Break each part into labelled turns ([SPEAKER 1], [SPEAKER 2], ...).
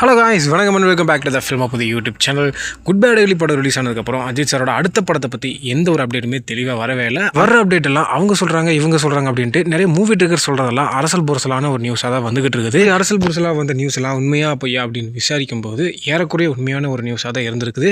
[SPEAKER 1] Hello guys, வணக்கம் and welcome back to the film of the YouTube channel. Good bad ugly படம் release ஆனதுக்கப்புறம் அஜித் சாரோட அடுத்த படத்தை பற்றி எந்த ஒரு அப்டேட்டுமே தெளிவாக வரவே இல்லை. வர அப்டேட் எல்லாம் அவங்க சொல்கிறாங்க இவங்க சொல்கிறாங்க அப்படின்ட்டு நிறைய மூவி ட்ரிகர் சொல்கிறதெல்லாம் அரசல் புரசலான ஒரு நியூஸாக தான் வந்துகிட்டு இருக்குது. அரசல் புரசலாக வந்த நியூஸ் எல்லாம் உண்மையா பொய்யா அப்படின்னு விசாரிக்கும் போது ஏறக்குறைய உண்மையான ஒரு நியூஸாக தான் இருந்திருக்குது.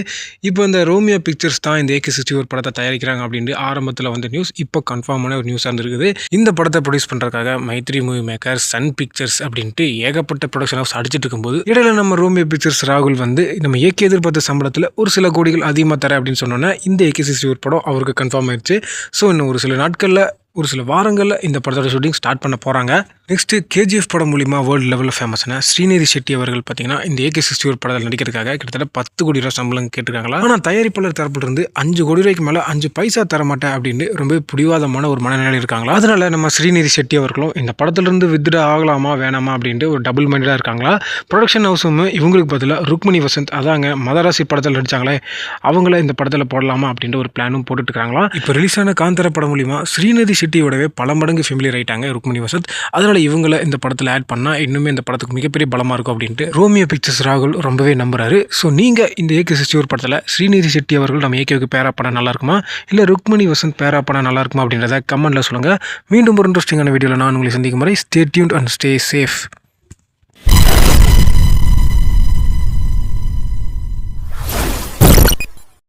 [SPEAKER 1] இப்போ இந்த ரோமியோ பிக்சர்ஸ் தான் இந்த AK-64 படத்தை தயாரிக்கிறாங்க அப்படின்ட்டு ஆரம்பத்தில் வந்த நியூஸ் இப்போ கன்ஃபார்மான ஒரு நியூஸாக இருந்திருக்குது. இந்த படத்தை ப்ரொடியூஸ் பண்ணுறதுக்காக Mythri Movie Maker, Sun Pictures அப்படின்ட்டு ஏகப்பட்ட ப்ரொடக்ஷன் ஹவுஸ் அடிச்சிட்டு இருக்கும்போது இடையில நம்ம ரோமியோ பிக்சர்ஸ் ராகுல் வந்து நம்ம AK எதிர்பார்த்த சம்பளத்தில் ஒரு சில கோடிகள் அதிகமாக தர அப்படின்னு சொன்னோன்னா இந்த AK-64 படம் அவருக்கு கன்ஃபார்ம் ஆயிடுச்சு. ஸோ இன்னும் ஒரு சில நாட்களில் ஒரு சில வாரங்களில் இந்த படத்தோட ஷூட்டிங் ஸ்டார்ட் பண்ண போகிறாங்க. நெக்ஸ்ட்டு KGF படம் மூலிமா வேர்ல்டு லெவலில் ஃபேமஸான ஸ்ரீநிதி ஷெட்டி அவர்கள் பார்த்தீங்கன்னா இந்த AK-64 படத்தில் நடிக்கிறதுக்காக கிட்டத்தட்ட 10 கோடி ரூபா சம்பளம் கேட்டிருக்காங்களா. ஆனால் தயாரிப்பாளர் தரப்பிலிருந்து 5 கோடி ரூபாய்க்கு மேலே 5 பைசா தரமாட்டேன் அப்படின்னு ரொம்ப பிடிவாதமான ஒரு மனநிலை இருக்காங்களா. அதனால நம்ம ஸ்ரீநிதி ஷெட்டி அவர்களும் இந்த படத்திலிருந்து வித்ட்ரா ஆகலாமா வேணாமா அப்படின்ட்டு ஒரு டபுள் மைண்டடாக இருக்காங்களா. ப்ரொடக்ஷன் ஹவுஸும் இவங்களுக்கு பதிலாக ருக்மணி வசந்த், அதாங்க மதராசி படத்தில் நடித்தாங்களே, அவங்கள இந்த படத்தில் போடலாமா அப்படின்ட்டு ஒரு பிளானும் போட்டுட்டு இருக்காங்களா. இப்போ ரிலீஸ் ஆன காந்தர படம் மூலிமா ஸ்ரீநிதி ஷெட்டியோடவே பல மடங்கு ஃபெமிலியர் ஆயிட்டாங்க ருக்மணி வசந்த். அதனால இவங்களை இந்த படத்தில் ஆட் பண்ணால் இன்னுமே இந்த படத்துக்கு மிகப்பெரிய பலமாக இருக்கும் அப்படின்ட்டு ரோமியோ பிக்சர்ஸ் ராகுல் ரொம்பவே நம்புறாரு. ஸோ நீங்கள் இந்த AK-64 படத்தில் ஸ்ரீநிதி ஷெட்டி அவர்கள் நம்ம AKவுக்கு பேரா பண்ண நல்லா இருக்குமா, இல்லை ருக்மணி வசந்த் பேரா பண்ண நல்லா இருக்குமா அப்படின்றத கமெண்ட்ல சொல்லுங்கள். மீண்டும் ஒரு இன்ட்ரெஸ்டிங்கான வீடியோவில் நான் உங்களை சந்திக்கும் முறை stay tuned and stay safe.